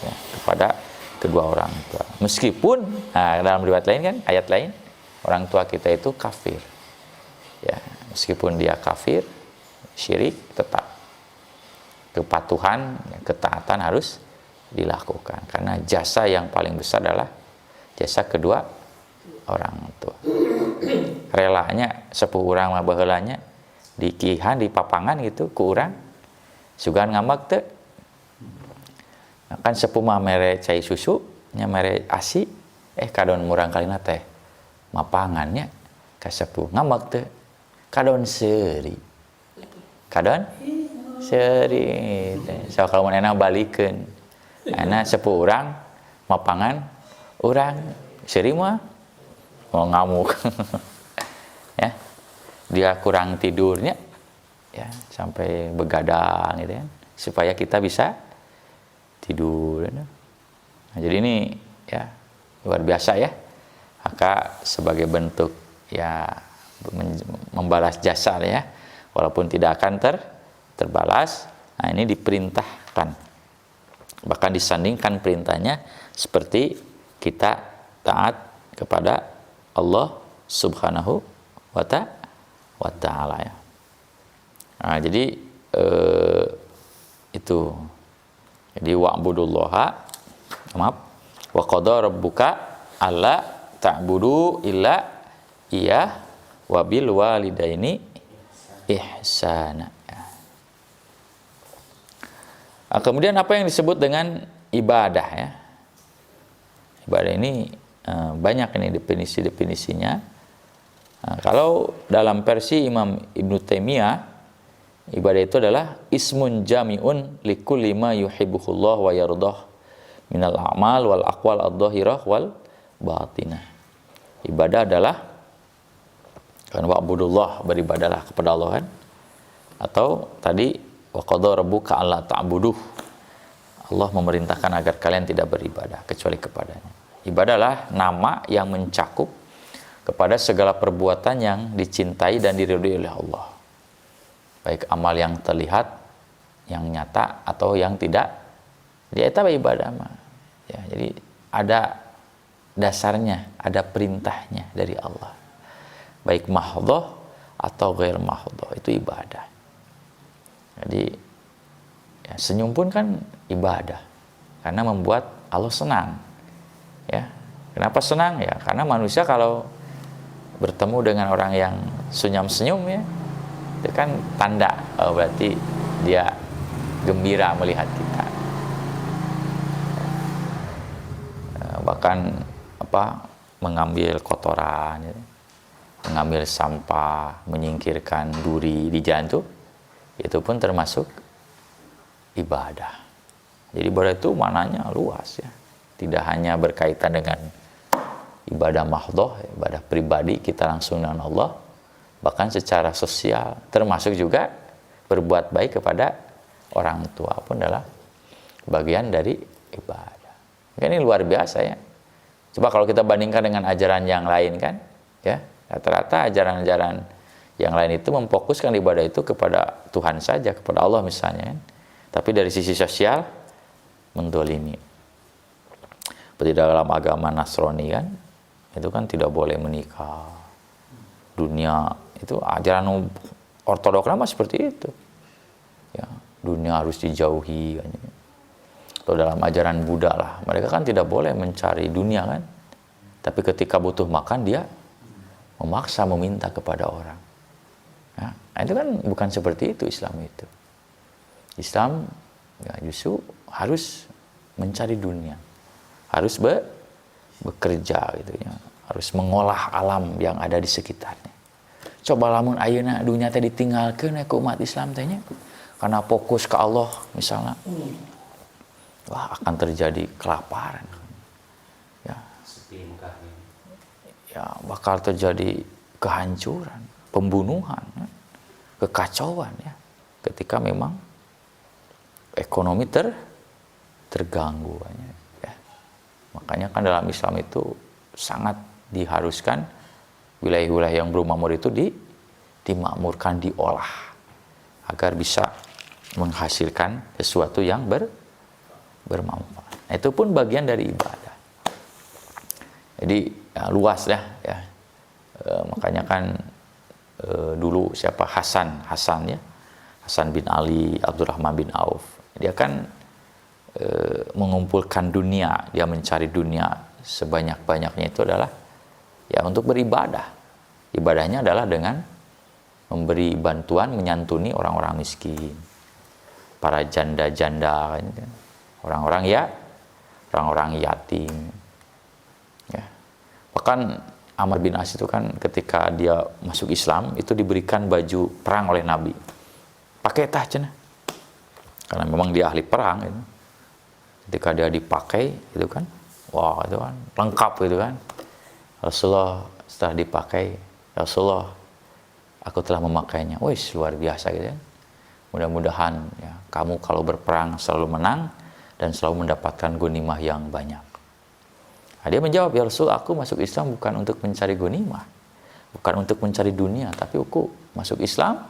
ya, kepada kedua orang tua. Meskipun dalam riwayat lain kan, ayat lain, orang tua kita itu kafir. Ya, meskipun dia kafir, syirik, tetap kepatuhan, ketaatan harus dilakukan. Karena jasa yang paling besar adalah jasa kedua orang tua. Relanya sepuh urang mah baheulanya dikihan di papangan gitu ku urang sugan ngambek teu. Nah, kan sepuh mah mere cai susu nya mere ASI kadon murang kalina teh mapangannya ka sepuh ngambek teu. Kadon seuri. Kadon seuri. So kalau manehna balikeun. Ana sepuh urang mapangan urang seuri mah mau ngamuk. Ya. Dia kurang tidurnya ya sampai begadang gitu kan supaya kita bisa tidur. Nah, jadi ini ya luar biasa ya. Maka sebagai bentuk ya membalas jasa ya, walaupun tidak akan terbalas. Nah, ini diperintahkan, bahkan disandingkan perintahnya seperti kita taat kepada Allah Subhanahu wa ta'ala ya. Nah, jadi itu. Jadi wa'budullaha wa qada rabbuka alla ta'budu illa iyyah wa bil walidaini ihsana. Nah, kemudian apa yang disebut dengan ibadah ya? Ibadah ini banyak ini definisi-definisinya. Nah, kalau dalam versi Imam Ibnu Taimiyah, ibadah itu adalah ismun jami'un likulli ma yuhibbuhullah wa yardah minal a'mal wal aqwal adh-dhahirah wal batinah. Ibadah adalah kan wa'budullah, beribadalah kepada Allah kan. Atau tadi wa qada rabbuka alla ta'buduh. Allah memerintahkan agar kalian tidak beribadah kecuali kepadanya. Ibadahlah nama yang mencakup kepada segala perbuatan yang dicintai dan diridhoi oleh Allah. Baik amal yang terlihat, yang nyata atau yang tidak. Dia itu ibadah mah. Ya, jadi ada dasarnya, ada perintahnya dari Allah. Baik mahdhah atau ghair mahdhah itu ibadah. Jadi ya, senyum pun kan ibadah karena membuat Allah senang. Ya, kenapa senang ya? Karena manusia kalau bertemu dengan orang yang senyum-senyum ya, itu kan tanda berarti dia gembira melihat kita. Bahkan mengambil kotoran, ya, mengambil sampah, menyingkirkan duri di jalan itu pun termasuk ibadah. Jadi ibadah itu maknanya luas ya. Tidak hanya berkaitan dengan ibadah mahdhah, ibadah pribadi kita langsung dengan Allah, bahkan secara sosial, termasuk juga berbuat baik kepada orang tua pun adalah bagian dari ibadah. Ini luar biasa ya. Coba kalau kita bandingkan dengan ajaran yang lain kan, ya rata-rata ajaran-ajaran yang lain itu memfokuskan ibadah itu kepada Tuhan saja, kepada Allah misalnya kan. Tapi dari sisi sosial mendolimi. Seperti dalam agama Nasrani kan, itu kan tidak boleh menikah. Dunia itu ajaran ortodoks mah seperti itu. Ya, dunia harus dijauhi kan. Atau dalam ajaran Buddha lah, mereka kan tidak boleh mencari dunia kan. Tapi ketika butuh makan dia memaksa meminta kepada orang. Nah, itu kan bukan seperti itu Islam itu. Islam ya, justru harus mencari dunia, harus bekerja gitu ya, harus mengolah alam yang ada di sekitarnya. Coba lamun ayeuna dunia teh ditinggalkeun ku umat Islam teh nya karena fokus ke Allah misalnya. Wah, akan terjadi kelaparan. Ya. Ya, bakal terjadi kehancuran, pembunuhan, kekacauan ya. Ketika memang ekonomi terganggu ya. Makanya kan dalam Islam itu sangat diharuskan wilayah-wilayah yang belum makmur itu dimakmurkan, diolah agar bisa menghasilkan sesuatu yang bermanfaat. Nah, itu pun bagian dari ibadah. Jadi ya, luas ya. Makanya kan dulu siapa Hasan ya, Hasan bin Ali, Abdurrahman bin Auf. Dia kan mengumpulkan dunia, dia mencari dunia sebanyak-banyaknya itu adalah ya untuk beribadah. Ibadahnya adalah dengan memberi bantuan, menyantuni orang-orang miskin, para janda-janda, orang-orang yatim. Ya. Bahkan Amr bin As itu kan ketika dia masuk Islam itu diberikan baju perang oleh Nabi. Pakai tah cenah. Karena memang dia ahli perang gitu. Ketika dia dipakai itu kan, wah itu kan lengkap gitu kan. Rasulullah setelah dipakai, Rasulullah aku telah memakainya. Wih, luar biasa gitu ya. Mudah-mudahan ya kamu kalau berperang selalu menang dan selalu mendapatkan ghanimah yang banyak. Nah, dia menjawab, ya Rasul, aku masuk Islam bukan untuk mencari ghanimah, bukan untuk mencari dunia, tapi aku masuk Islam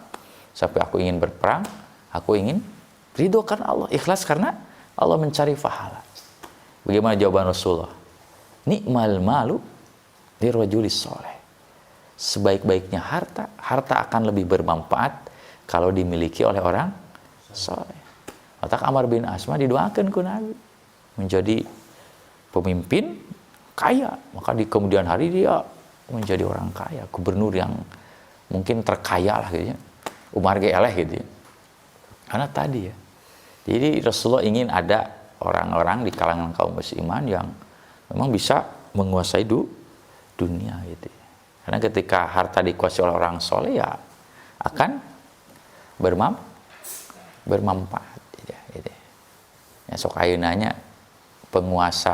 sampai aku ingin berperang, aku ingin ridho karena Allah, ikhlas karena Allah mencari pahala. Bagaimana jawaban Rasulullah? Ni'mal malu lirrajulis soleh. Sebaik-baiknya harta akan lebih bermanfaat kalau dimiliki oleh orang soleh. Maka Amr bin Asma didoakan ku Nabi menjadi pemimpin kaya, maka di kemudian hari dia menjadi orang kaya, gubernur yang mungkin terkaya lah gitu ya. Umar geleh gitu ya. Karena tadi ya. Jadi Rasulullah ingin ada orang-orang di kalangan kaum musliman yang memang bisa menguasai dunia gitu ya. Karena ketika harta dikuasai oleh orang soleh ya akan bermanfaat gitu. Ya sok ayeunanya penguasa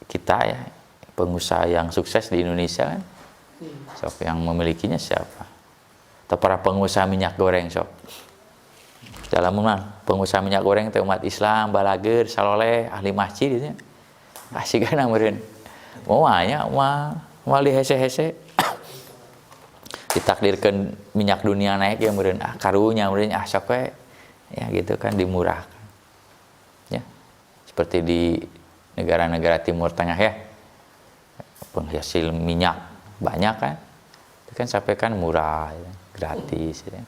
kita ya, pengusaha yang sukses di Indonesia kan, sok yang memilikinya siapa? Atau para pengusaha minyak goreng sok. Dalam pengusaha minyak goreng teh umat Islam, balager, saloleh, ahli masjid gitu. Asik kan meureun. Moalnya moal di hese-hese. Ditakdirkan minyak dunia naik ya meureun karunya meureun sok we ya gitu kan dimurahkan. Ya. Seperti di negara-negara Timur Tengah ya, penghasil minyak banyak kan, itu kan sampai kan murah, ya, gratis. Ya.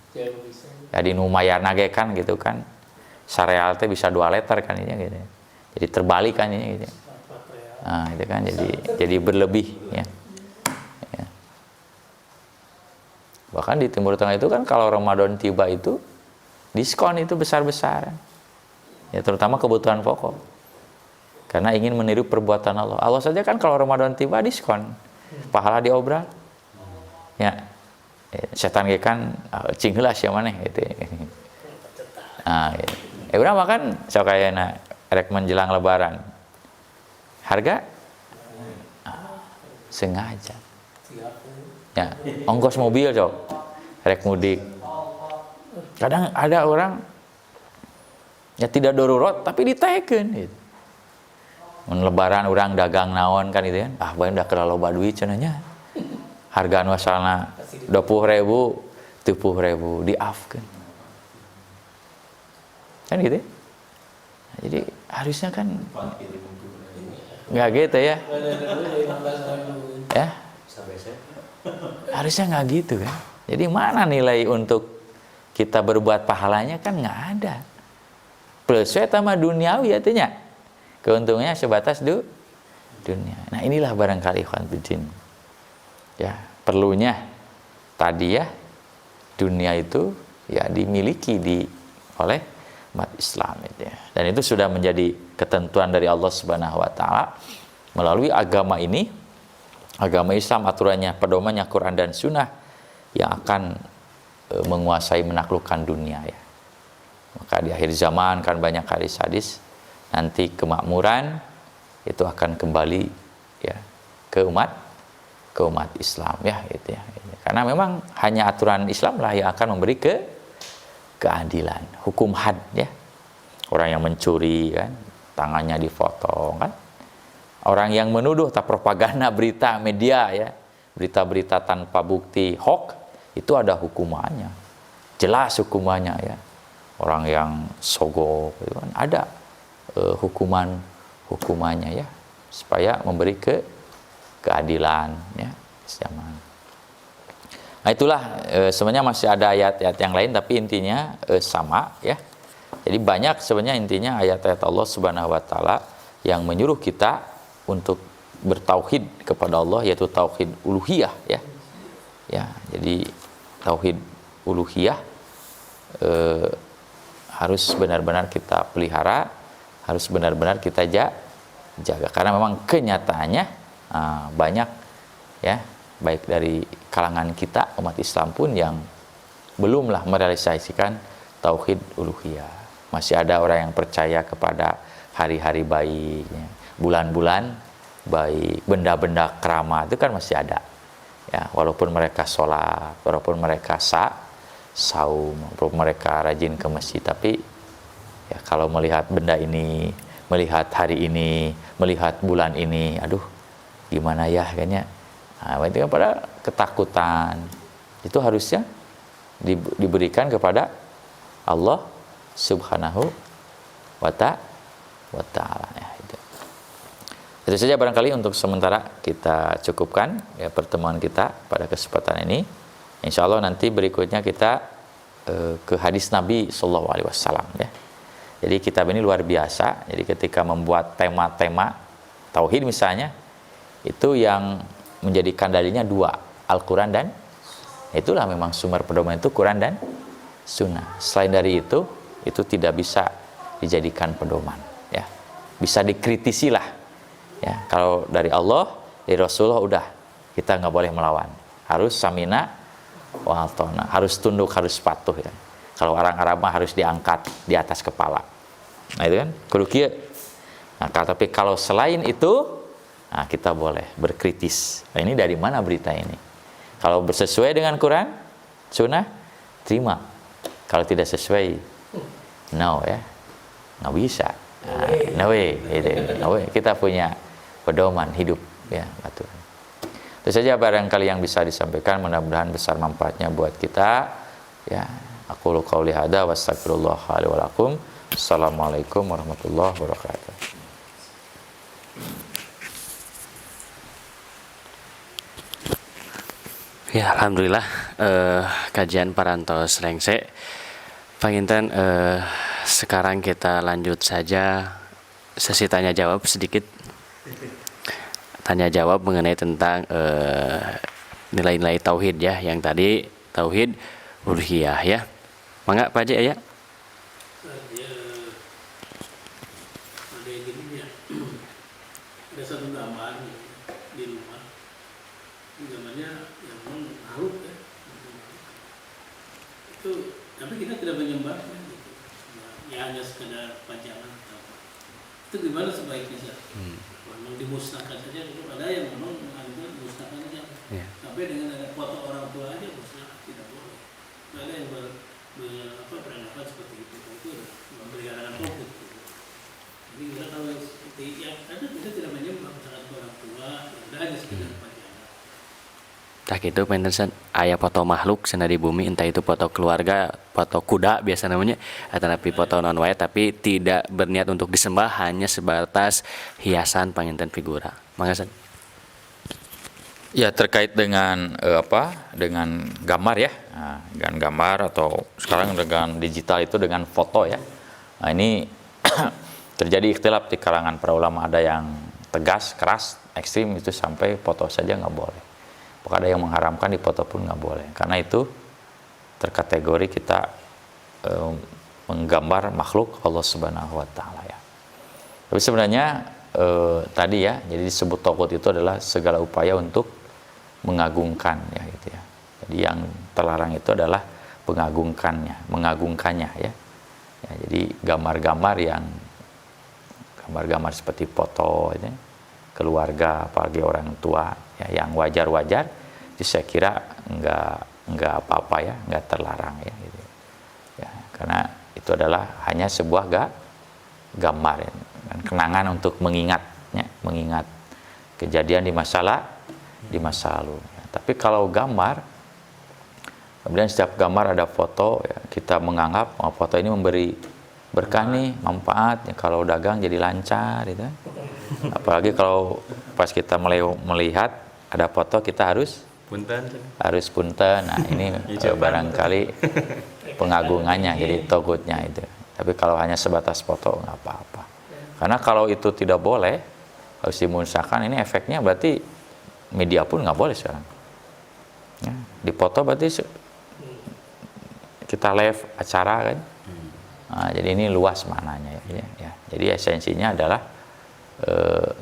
Jadi numayar nage kan gitu kan, sareal teh bisa 2 liter kan ini gitu. Jadi terbalik kan ini gitu. Nah itu kan jadi berlebih ya. Ya. Bahkan di Timur Tengah itu kan kalau Ramadan tiba itu diskon itu besar-besaran. Ya terutama kebutuhan pokok. Karena ingin meniru perbuatan Allah. Allah saja kan kalau Ramadan tiba diskon. Pahala diobral. Ya. Setan ge kan cing heula sia maneh gitu. Nah, gitu. Urang makan sok ayeuna rek menjelang lebaran. Harga sengaja. Ya, ongkos mobil sok. Rek mudik. Kadang ada orang ya tidak darurat tapi ditekeun gitu. Lebaran orang dagang naon kan itu kan, bae udah kena loba duit cenanya. Harga anu asalna 20.000, 70.000 diafkeun. Kan gitu. Nah, jadi harusnya kan nggak gitu ya. Ya. Harusnya nggak gitu kan. Jadi mana nilai untuk kita berbuat pahalanya kan nggak ada. Plus sama duniawi artinya. Keuntungannya sebatas dunia. Nah inilah barangkali ikhwan fillah. Ya perlunya tadi ya dunia itu ya dimiliki oleh umat Islam itu ya. Dan itu sudah menjadi ketentuan dari Allah Subhanahu Wa Taala melalui agama ini, agama Islam aturannya, pedomannya Quran dan Sunnah yang akan menguasai menaklukkan dunia ya. Maka di akhir zaman kan banyak hadis-hadis. Nanti kemakmuran itu akan kembali ya ke umat Islam ya gitu ya. Karena memang hanya aturan Islam lah yang akan memberi keadilan, hukum had ya. Orang yang mencuri kan tangannya dipotong kan. Orang yang menuduh tak propaganda berita media ya, berita-berita tanpa bukti hoax itu ada hukumannya. Jelas hukumannya ya. Orang yang sogok itu kan ada hukumannya ya supaya memberi keadilan ya zaman. Nah Nah, itulah sebenarnya masih ada ayat-ayat yang lain, tapi intinya sama ya. Jadi banyak sebenarnya intinya ayat-ayat Allah Subhanahu wa taala yang menyuruh kita untuk bertauhid kepada Allah, yaitu tauhid uluhiyah ya. Ya, jadi tauhid uluhiyah harus benar-benar kita pelihara, harus benar-benar kita jaga, karena memang kenyataannya banyak ya, baik dari kalangan kita umat Islam pun yang belumlah merealisasikan tauhid uluhiyah. Masih ada orang yang percaya kepada hari-hari baik, ya, bulan-bulan baik, benda-benda keramat itu kan masih ada. Ya, walaupun mereka sholat, walaupun mereka saum, walaupun mereka rajin ke masjid, tapi ya kalau melihat benda ini, melihat hari ini, melihat bulan ini, aduh gimana ya kayaknya. Nah, itu kan pada ketakutan. Itu harusnya diberikan kepada Allah Subhanahu wa ta'ala ya, itu saja barangkali untuk sementara kita cukupkan ya pertemuan kita pada kesempatan ini. Insya Allah nanti berikutnya kita ke hadis Nabi Sallallahu Alaihi Wasallam ya. Jadi kitab ini luar biasa. Jadi ketika membuat tema-tema tauhid misalnya, itu yang menjadikan dalilnya dua, Al-Quran dan itulah memang sumber pedoman itu Quran dan Sunnah. Selain dari itu tidak bisa dijadikan pedoman ya. Bisa dikritisi lah ya. Kalau dari Allah, dari Rasulullah udah, kita nggak boleh melawan, harus samina wa atona, harus tunduk, harus patuh ya. Kalau orang Arab mah harus diangkat di atas kepala, nah itu kan kudu kieu. Nah, tapi kalau selain itu, nah kita boleh berkritis. Nah, ini dari mana berita ini? Kalau sesuai dengan Quran, Sunnah, terima. Kalau tidak sesuai, no ya, nggak bisa. Nah, no way, no way. Kita punya pedoman hidup ya, betul. Itu saja barangkali yang bisa disampaikan, mudah-mudahan besar manfaatnya buat kita ya. Aku qouli hadza wa astagfirullah li wa lakum. Assalamualaikum warahmatullahi wabarakatuh. Ya, alhamdulillah kajian parantos Rengse. Panginten sekarang kita lanjut saja sesi tanya jawab sedikit. Tanya jawab mengenai tentang nilai-nilai tauhid ya, yang tadi tauhid uluhiyah ya. Mangga Pak Haji ya. Ada yang gini ya, ada satu gambar di rumah, gambarnya yang memang halus ya, itu, tapi kita tidak menyembahnya gitu. Ya hanya sekedar pajangan atau apa. Itu gimana sebaiknya sih? Memang dimusnahkan saja, ada yang memang menganggap musnahkan saja. Ya. Tapi dengan ada foto orang tua aja musnah tidak boleh. Ada yang beranggapan seperti itu memelihara tauhid. Jadi kita kalau seperti yang ada, kita tidak menyembah misalkan orang tua, tidak hanya sekedar pajangan. Tak itu penten aya foto makhluk cenah di bumi, entah itu foto keluarga, foto kuda biasa namanya, atau tapi foto non wae, tapi tidak berniat untuk disembah, hanya sebatas hiasan panginten figura. Mangga San. Ya, terkait dengan dengan gambar ya. Nah, dengan gambar atau sekarang dengan digital itu dengan foto ya. Nah, ini terjadi ikhtilaf di kalangan para ulama, ada yang tegas, keras, ekstrim, itu sampai foto saja nggak boleh. Ada yang mengharamkan di foto pun nggak boleh, karena itu terkategori kita menggambar makhluk Allah Subhanahu wa taala ya. Tapi sebenarnya tadi ya, jadi disebut tauhid itu adalah segala upaya untuk mengagungkan ya gitu ya. Jadi yang terlarang itu adalah mengagungkannya ya. Ya, jadi gambar-gambar seperti foto ya, keluarga, apalagi orang tua ya, yang wajar-wajar, itu saya kira enggak apa-apa ya, enggak terlarang ya gitu. Ya, karena itu adalah hanya sebuah gambar ya, dan kenangan untuk mengingat kejadian di masa lalu ya. Tapi kalau gambar, kemudian setiap gambar ada foto ya, kita menganggap foto ini memberi berkah nih, manfaat ya, kalau dagang jadi lancar gitu kan. Apalagi kalau pas kita melihat ada foto, kita harus Punten. harus punten. Nah ini barangkali pengagungannya, jadi togutnya itu. Tapi kalau hanya sebatas foto nggak apa-apa. Karena kalau itu tidak boleh, harus dimusnahkan, ini efeknya berarti media pun nggak boleh sekarang. Ya, dipoto berarti kita live acara kan. Nah, jadi ini luas maknanya ya. Jadi esensinya adalah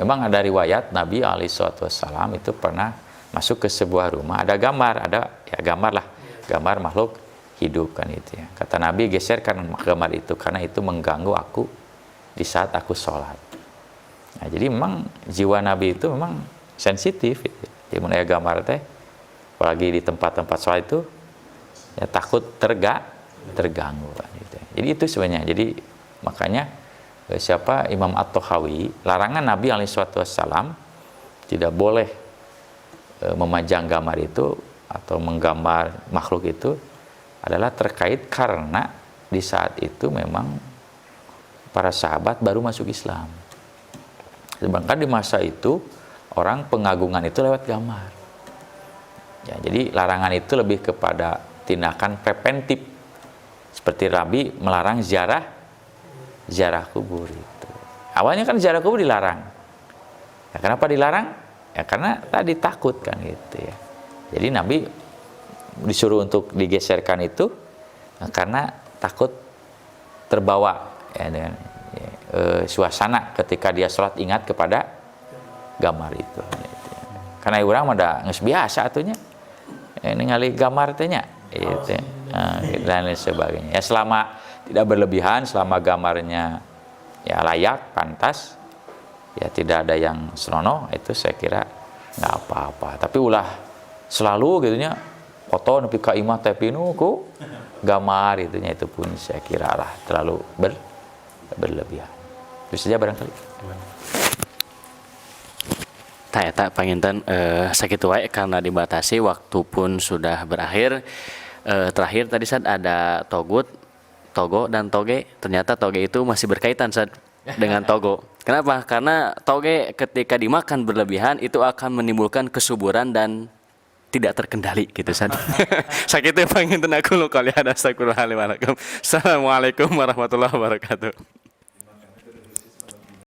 memang ada riwayat Nabi SAW itu pernah masuk ke sebuah rumah, ada gambar, ya gambar lah, gambar makhluk hidup kan itu ya. Kata Nabi, geserkan gambar itu karena itu mengganggu aku di saat aku sholat. Nah, jadi memang jiwa Nabi itu memang sensitif. Gitu. Jadi mulai gambar teh, apalagi di tempat-tempat sholat itu, ya takut terganggu. Kan, gitu. Jadi itu sebenarnya. Jadi makanya siapa Imam At-Tahawi, larangan Nabi SAW tidak boleh memajang gambar itu atau menggambar makhluk itu adalah terkait karena di saat itu memang para sahabat baru masuk Islam. Sedangkan di masa itu orang pengagungan itu lewat gambar. Ya, jadi larangan itu lebih kepada tindakan preventif. Seperti Nabi melarang ziarah kubur itu. Awalnya kan ziarah kubur dilarang. Ya, kenapa dilarang? Ya karena tadi takut kan gitu ya. Jadi Nabi disuruh untuk digeserkan itu karena takut terbawa ya, dengan suasana ketika dia sholat ingat kepada gambar itu. Gitu. Karena orang ada nges biasa atunya. Ningali gambar tehnya gitu. Dan lain sebagainya. Ya selama tidak berlebihan, selama gambarnya ya layak, pantas, ya tidak ada yang senonoh, itu saya kira nggak apa-apa. Tapi ulah selalu gitunya foto nepi ka imah teh pinu ku gambar itunya, itu pun saya kira lah terlalu berlebihan. Itu saja barangkali. Tak panginten sakitu wae karena dibatasi waktu pun sudah berakhir. Terakhir tadi Sad ada togut, togo dan toge. Ternyata toge itu masih berkaitan Sad dengan togo. Kenapa? Karena toge ketika dimakan berlebihan itu akan menimbulkan kesuburan dan tidak terkendali gitu Sad. Sakitu panginten aku lu kali ada astagfirullahaladzim. Assalamualaikum warahmatullahi wabarakatuh.